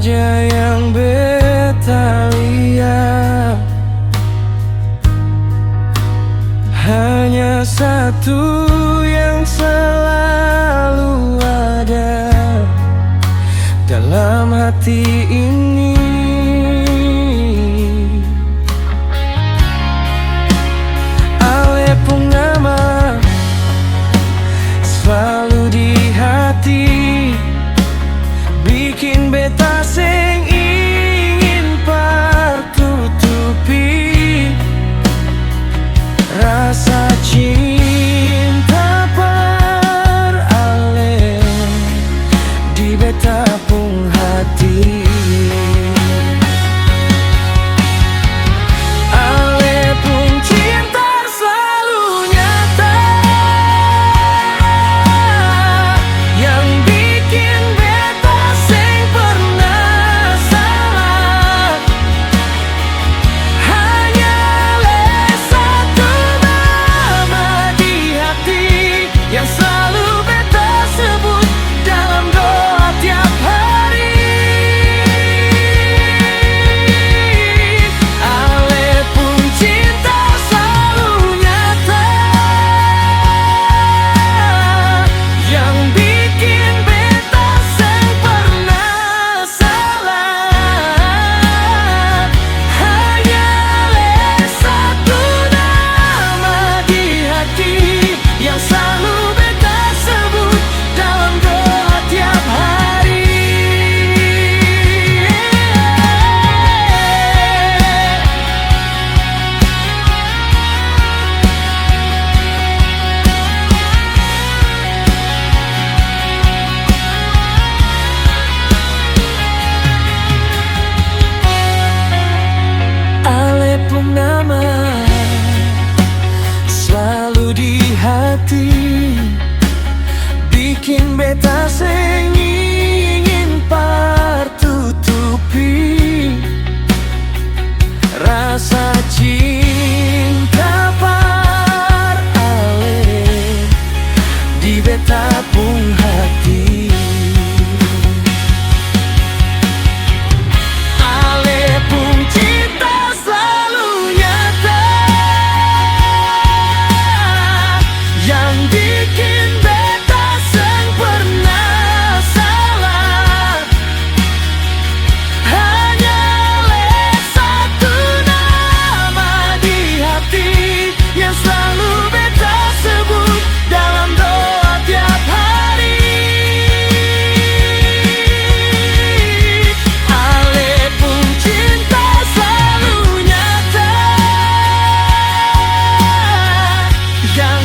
saja yang beta lihat, hanya satu yang selalu ada dalam hati ini. Ale Purnama selalu di hati, bikin beta sing ingin pertutupi rasa cinta per ale di beta pung hati. Ale pung cinta selalu nyata, yang bikin beta sing pernah salah. Hanya le satu nama di hati yang selalu beta sebut dalam doa tiap hari. Ale pun cinta selalu nyata, yang bikin beta sing pernah salah. Hanya le satu nama di hati yang selalu beta sebut dalam doa tiap hari. Ale Purnama selalu di hati, bikin beta sing ingin pertutupi rasa cinta par ale di beta pung hati. Ale pung cinta selalu nyata, yang bikin beta sing pernah salah. Hanya le satu nama di hati yang selalu beta sebut dalam doa tiap hari. Ale pun cinta selalu nyata, yang